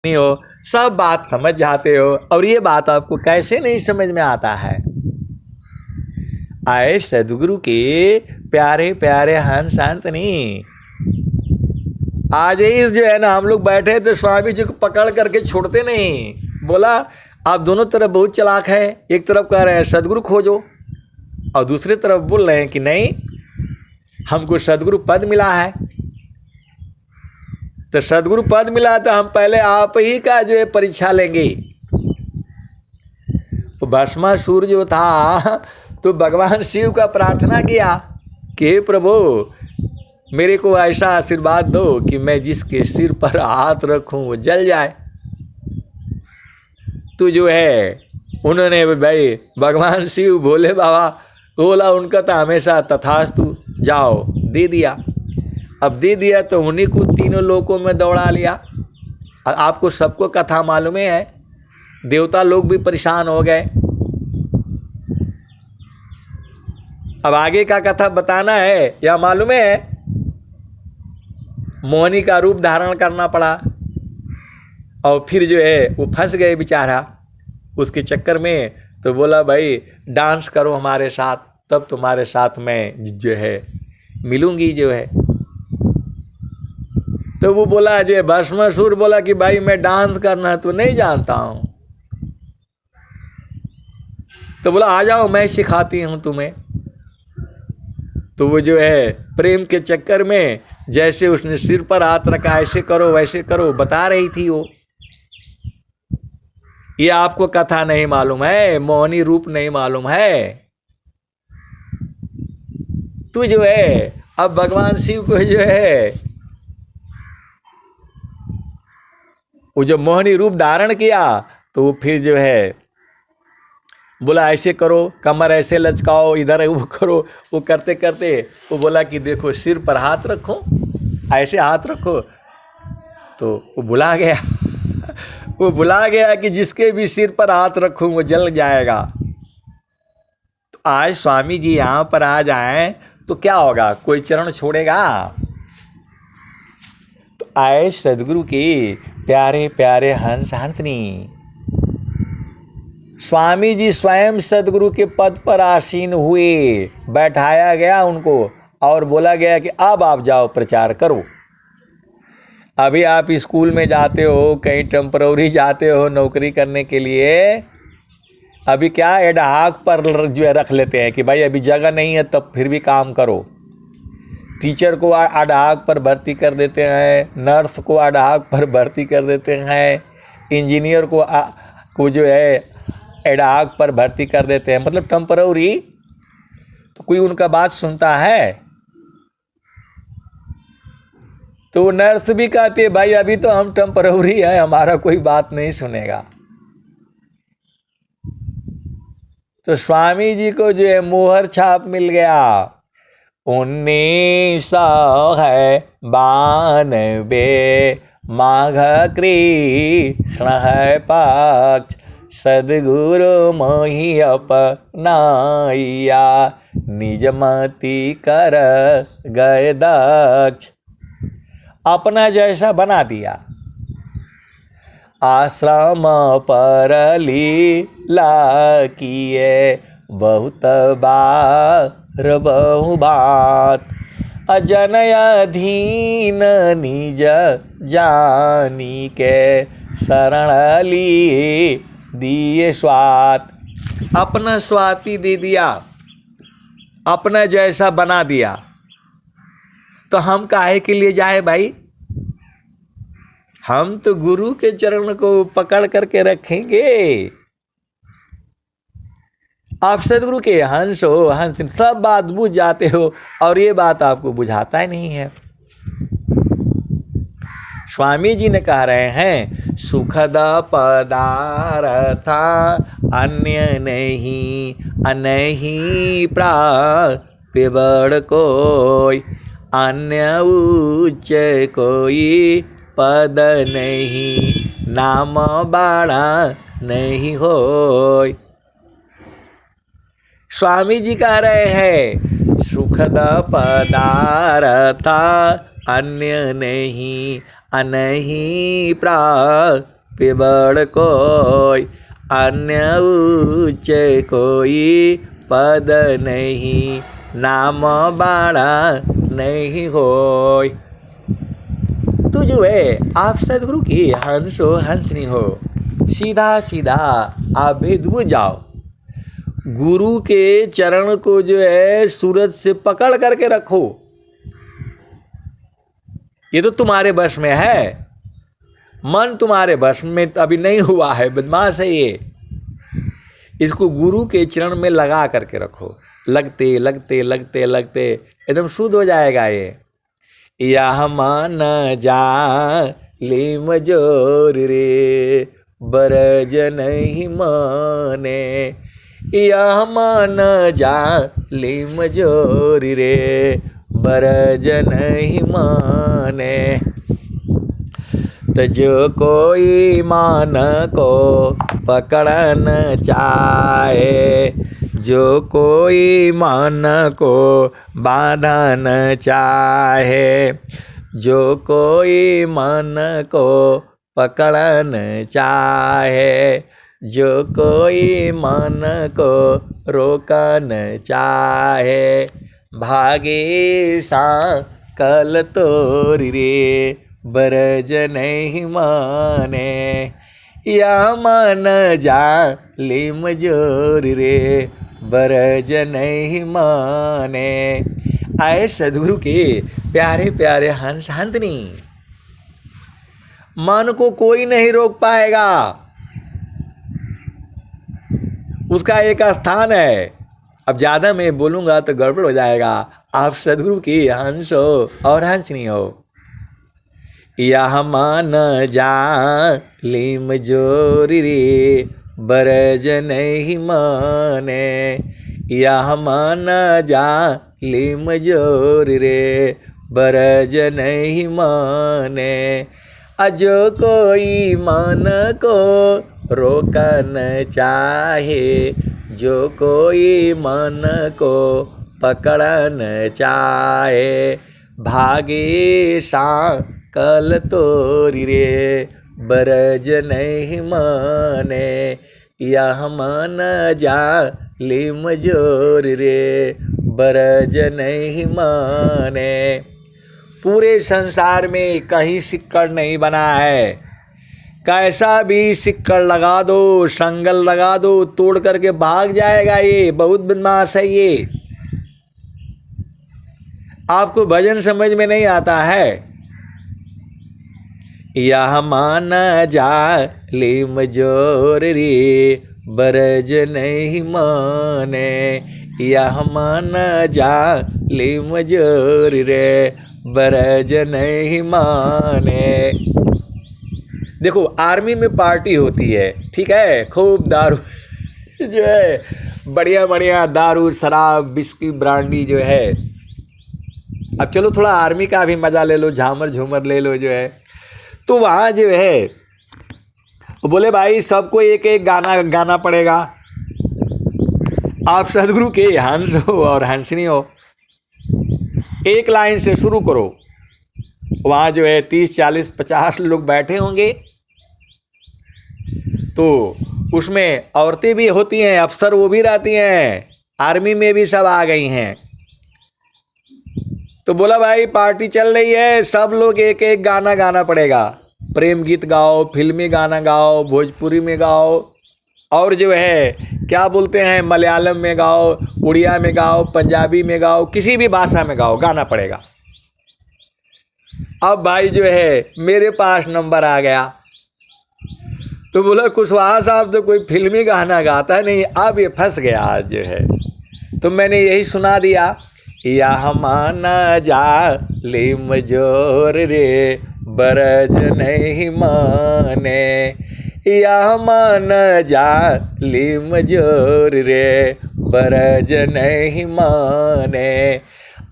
नहीं हो, सब बात समझ जाते हो, और ये बात आपको कैसे नहीं समझ में आता है। आए सदगुरु के प्यारे प्यारे हंस नहीं, आज ही जो है ना हम लोग बैठे तो स्वामी जी को पकड़ करके छोड़ते नहीं। बोला आप दोनों तरफ बहुत चालाक है, एक तरफ कह रहे हैं सदगुरु खोजो, और दूसरी तरफ बोल रहे हैं कि नहीं हमको सदगुरु पद मिला है। तो सदगुरु पद मिला तो हम पहले आप ही का जो है परीक्षा लेंगे। तो भस्मासुर जो था तो भगवान शिव का प्रार्थना किया कि हे प्रभु मेरे को ऐसा आशीर्वाद दो कि मैं जिसके सिर पर हाथ रखूं वो जल जाए। तो जो है उन्होंने भाई भगवान शिव भोले बाबा बोला उनका तो हमेशा तथास्तु, जाओ दे दिया। अब दे दिया तो उन्हीं को तीनों लोकों में दौड़ा लिया। आपको सबको कथा मालूम है, देवता लोग भी परेशान हो गए। अब आगे का कथा बताना है या मालूम है, मोहिनी का रूप धारण करना पड़ा, और फिर जो है वो फंस गए बेचारा उसके चक्कर में। तो बोला भाई डांस करो हमारे साथ, तब तुम्हारे साथ मैं जो है मिलूंगी जो है। तो वो बोला जो भस्मासुर बोला कि भाई मैं डांस करना तो नहीं जानता हूं। तो बोला आ जाओ मैं सिखाती हूं तुम्हें। तो वो जो है प्रेम के चक्कर में जैसे उसने सिर पर हाथ रखा, ऐसे करो वैसे करो बता रही थी वो। ये आपको कथा नहीं मालूम है, मोहिनी रूप नहीं मालूम है। तू जो है अब भगवान शिव को जो है वो जो मोहिनी रूप धारण किया तो वो फिर जो है बोला ऐसे करो, कमर ऐसे लचकाओ, इधर वो करो। वो करते करते वो बोला कि देखो सिर पर हाथ रखो, ऐसे हाथ रखो। तो वो भुला गया वो भुला गया कि जिसके भी सिर पर हाथ रखूं वो जल जाएगा। तो आज स्वामी जी यहाँ पर आ जाएं तो क्या होगा, कोई चरण छोड़ेगा? तो आए सदगुरु के प्यारे प्यारे हंसनी, स्वामी जी स्वयं सदगुरु के पद पर आसीन हुए, बैठाया गया उनको और बोला गया कि अब आप जाओ प्रचार करो। अभी आप स्कूल में जाते हो, कहीं टेम्पररी जाते हो नौकरी करने के लिए, अभी क्या एडहाक पर जो है रख लेते हैं कि भाई अभी जगह नहीं है तब फिर भी काम करो। टीचर को एडहाक पर भर्ती कर देते हैं, नर्स को एडहाक पर भर्ती कर देते हैं, इंजीनियर को जो है एडहाक पर भर्ती कर देते हैं, मतलब टेम्पररी। तो कोई उनका बात सुनता है? तो वो नर्स भी कहती है भाई अभी तो हम टेम्पररी है, हमारा कोई बात नहीं सुनेगा। तो स्वामी जी को जो है मोहर छाप मिल गया। 1992 माघ कृष्ण है पक्ष, सदगुरु मोहि अपनाइया, निजमति कर गए दक्ष। अपना जैसा बना दिया, आश्रम पर लीला किए, बहुत बार बहु बात, अजन अधीन निज जानी के, शरण लिए दिए स्वात। अपना स्वाति दे दिया, अपना जैसा बना दिया। तो हम काहे के लिए जाए भाई? हम तो गुरु के चरण को पकड़ करके रखेंगे। आप सदगुरु के हंस हो, हंस सब बात बुझ जाते हो, और ये बात आपको बुझाता ही नहीं है। स्वामी जी ने कह रहे हैं सुखद पदार्थ अन्य नहीं, अनहि प्राप्य बड़ कोई, अन्य उच्च कोई पद नहीं, नाम बड़ा नहीं होय। स्वामी जी कह रहे हैं सुखद पदार्थ अन्य नहीं, अनहि प्राप्य पे बड़ कोई, अन्य उच्च कोई पद नहीं, नाम बाड़ा नहीं होय। तो जो है आप सदगुरु की हंस हो हंसनी हो, सीधा सीधा आप भेद बुझ जाओ। गुरु के चरण को जो है सूरज से पकड़ करके रखो। ये तो तुम्हारे वश में है, मन तुम्हारे वश में अभी नहीं हुआ है, बदमाश है ये। इसको गुरु के चरण में लगा करके रखो, लगते लगते लगते लगते एकदम शुद्ध हो जाएगा ये। यह मान जा लीम जोर रे, बरज नहीं माने, यह मान जा लीम जोर रे, बरज नहीं माने। तो जो कोई मान को पकड़न चाहे, जो कोई मान को बांधन चाहे, जो कोई मन को पकड़न चाहे, जो कोई मन को रोकन चाहे, भागे सा कल तोरी रे, बरज नहीं माने, या मन जा लीम जोर रे, बरज नहीं माने। आए सदगुरु के प्यारे प्यारे हंस हंसनी, मन को कोई नहीं रोक पाएगा, उसका एक स्थान है। अब ज़्यादा मैं बोलूँगा तो गड़बड़ हो जाएगा। आप सदगुरु की हंस हो और हंसनी हो। यह मान जा लीम जोरी रे, बरज नहीं माने, यह मान जा लीम जोरी रे, बरज नहीं माने। अजो कोई मन को रोकन चाहे, जो कोई मन को पकड़न चाहे, भागे सा कल तोरी रे, बरज नहीं माने, यह मान जा लीम जोर रे, बरज नहीं माने। पूरे संसार में कहीं सिक्कड़ नहीं बना है, कैसा भी सिक्कड़ लगा दो, संगल लगा दो, तोड़ करके भाग जाएगा। ये बहुत बदमाश है ये। आपको भजन समझ में नहीं आता है। यह मान जा लीम जोर रे, बरज नहीं माने, यह मान जा लीम जोर रे, बरज नहीं माने। देखो आर्मी में पार्टी होती है, ठीक है, खूब दारू जो है, बढ़िया बढ़िया दारू शराब बिस्की ब्रांडी जो है। अब चलो थोड़ा आर्मी का भी मज़ा ले लो, झामर झूमर ले लो जो है। तो वहाँ जो है बोले भाई सबको एक एक गाना गाना पड़ेगा। आप सदगुरु के हंस हो और हंसनी हो, एक लाइन से शुरू करो। वहाँ जो है 30 40 50 लोग बैठे होंगे, तो उसमें औरतें भी होती हैं, अफसर वो भी रहती हैं, आर्मी में भी सब आ गई हैं। तो बोला भाई पार्टी चल रही है, सब लोग एक एक गाना गाना पड़ेगा। प्रेम गीत गाओ, फिल्मी गाना गाओ, भोजपुरी में गाओ, और जो है क्या बोलते हैं मलयालम में गाओ, उड़िया में गाओ, पंजाबी में गाओ, किसी भी भाषा में गाओ, गाना पड़ेगा। अब भाई जो है मेरे पास नंबर आ गया, तो बोला कुशवाहा साहब तो कोई फिल्मी गाना गाता नहीं, अब ये फंस गया आज जो है। तो मैंने यही सुना दिया, यह माना जा लीम जोर रे, बरज नहीं माने, यह मान जा लीम जोर रे, बरज नहीं माने।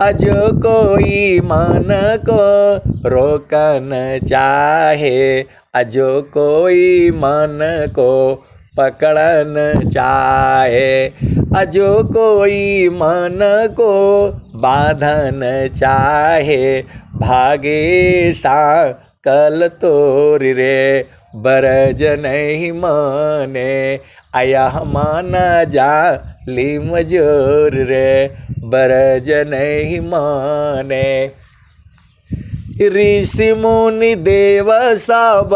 अजो कोई मन को रोकन चाहे, अजो कोई मन को पकड़न चाहे, अजो कोई मन को बांधन चाहे, भागे सा कल तोरी रे, बरज नहीं माने, आया मान जाली मजूर रे, बरज नहीं माने। ऋषि मुनि देव सब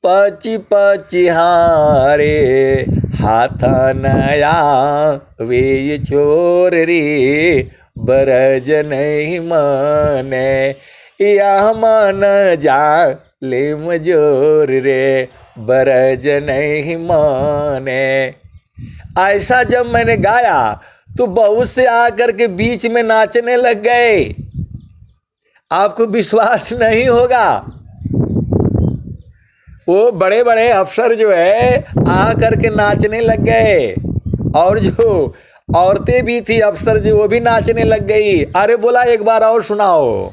पची पची हारे, हाथ नया वे छोर रे, बरज नहीं माने, यह मन जाले मजूर रे, बरज नहीं माने। ऐसा जब मैंने गाया तो बहुत से आकर के बीच में नाचने लग गए। आपको विश्वास नहीं होगा, वो बड़े बड़े अफसर जो है आकर के नाचने लग गए, और जो औरतें भी थी अफसर जी वो भी नाचने लग गई। अरे बोला एक बार और सुनाओ,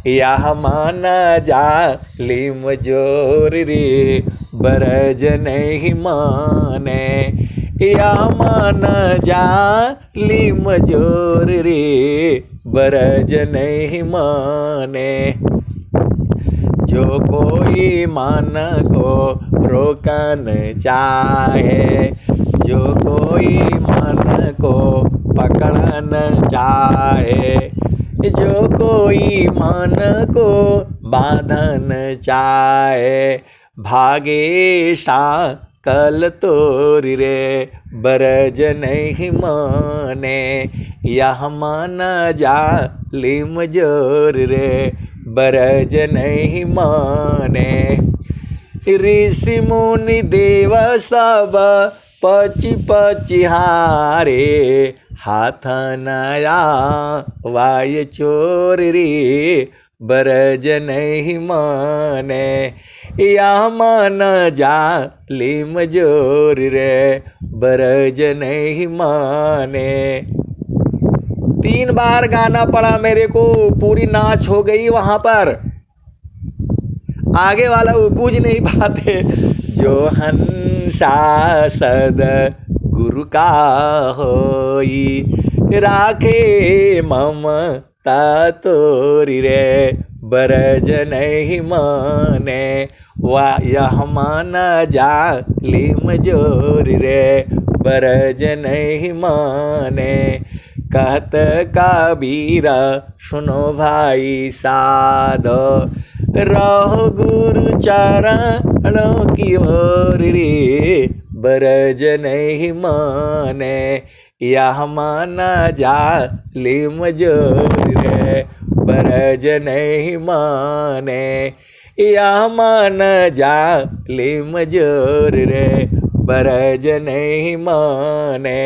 यह माना जाली मजूर रे, बरज नहीं माने, यह माना जाली मजूर रे, बरज नहीं माने। जो कोई मन को रोकन चाहे, जो कोई मन को पकड़न चाहे, जो कोई मन को बांधन चाहे, भागे कल तोरी रे, बरज नहीं माने, यह मान जाली मजूर रे, बरज नहीं माने। ऋषि मुनि देव सब पची पची हारे, हाथ नया वाय चोर रे, बरज नहीं माने, या मन जाली मजूर रे, बरज नहीं माने। 3 बार गाना पड़ा मेरे को, पूरी नाच हो गई वहां पर। आगे वाला वो बूझ नहीं पाते। जो हंसा सद गुरु का होई, राखे ममता तोरी रे, बरज नहीं माने, यह मान जाली मजूर रे, बरज नहीं माने। कहत कबीर सुनो भाई साधो, रहो गुरु चरणों की ओर रे, बरज नहीं माने, यह माना जाली मजूर रे, बरज नहीं माने, यह मान जाली मजूर रे, बरज नहीं माने।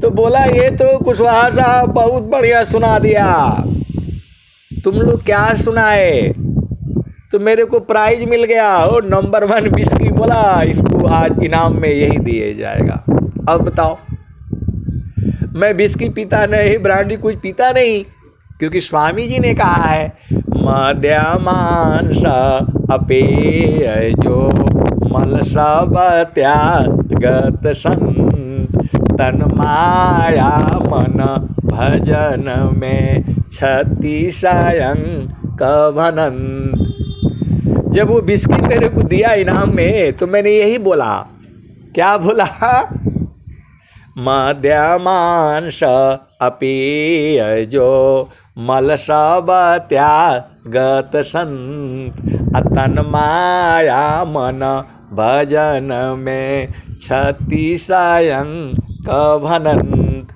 तो बोला ये तो कुशवाहा साहब बहुत बढ़िया सुना दिया, तुम लोग क्या सुनाए? तो मेरे को प्राइज मिल गया, और नंबर 1 विस्की। बोला इसको आज इनाम में यही दिया जाएगा। अब बताओ, मैं विस्की पीता नहीं, ब्रांडी कुछ पीता नहीं, क्योंकि स्वामी जी ने कहा है मद्यमांस अपेय जो मल सब त्यागत संत, तन माया मन भजन में छति सायं कभनंत। जब वो बिस्किट मेरे को दिया इनाम में तो मैंने यही बोला। क्या बोला? मद्यमांस अपेय जो मल सब त्यागत संत, तन माया मन भजन में छति सायं कभनंत।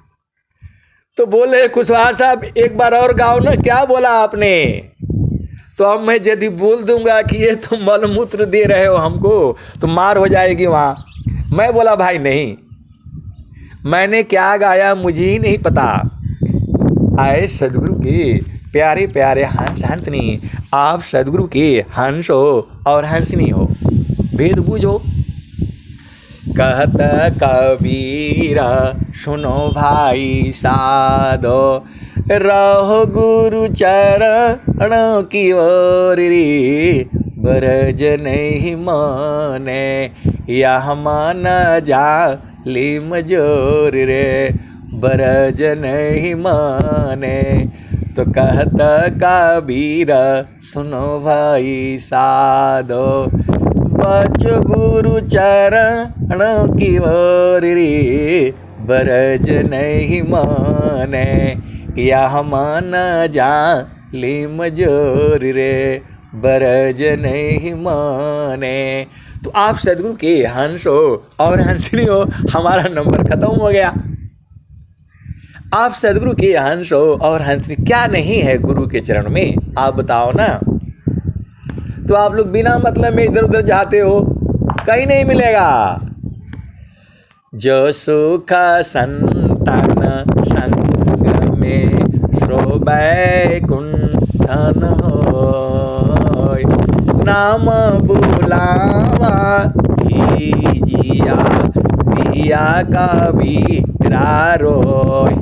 तो बोले कुशवाहा साहब एक बार और गाओ ना, क्या बोला आपने? तो अब मैं यदि बोल दूंगा कि ये तुम मलमूत्र दे रहे हो हमको तो मार हो जाएगी वहाँ। मैं बोला भाई नहीं, मैंने क्या गाया मुझे ही नहीं पता। आए सदगुरु के प्यारे प्यारे हंस हंसनी, आप सदगुरु के हंस हो और हंसनी हो, भेद बूझो। कहत कबीरा सुनो भाई साधो, रहो गुरु चरण की ओर रे, बरज नहीं माने, यह मान जाली मजूर रे, बरज नहीं माने। तो कहता कबीर सुनो भाई साधो, बचो गुरु चरण की ओर रे, बरज नहीं माने यह मान जाली मजोर रे, बरज नहीं माने। तो आप सदगुरु के हंस हो और हंसनी हो, हमारा नंबर खत्म हो गया। आप सदगुरु के हंस हो और हंसनी, क्या नहीं है गुरु के चरण में, आप बताओ ना। तो आप लोग बिना मतलब में इधर उधर जाते हो, कहीं नहीं मिलेगा। जो सुख संतान संग में शोभै कुंठन होय, नाम बुलावा कीजिया दिया कबीरा रोय।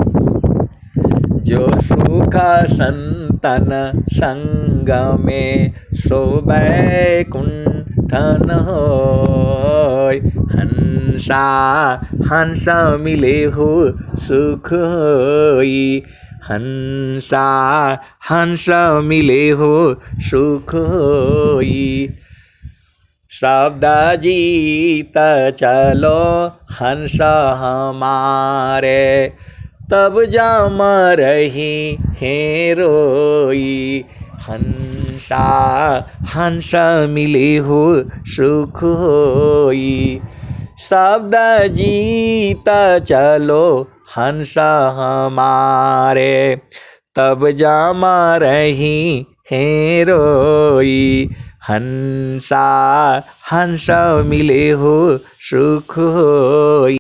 जो सुख संतन संग में शोभै कुंठन होय, हंसा हंस मिले हो सुख होई, हंसा हंस मिले हो सुख होई। शब्द जीत चलो हंस हमारे, तब जाम रही है रोई, हंसा हंस मिले हो सुख होई। शब्द जीत चलो हंस हमारे, तब जाम रही है रोई, हंसा हंस मिले हो सुख होई।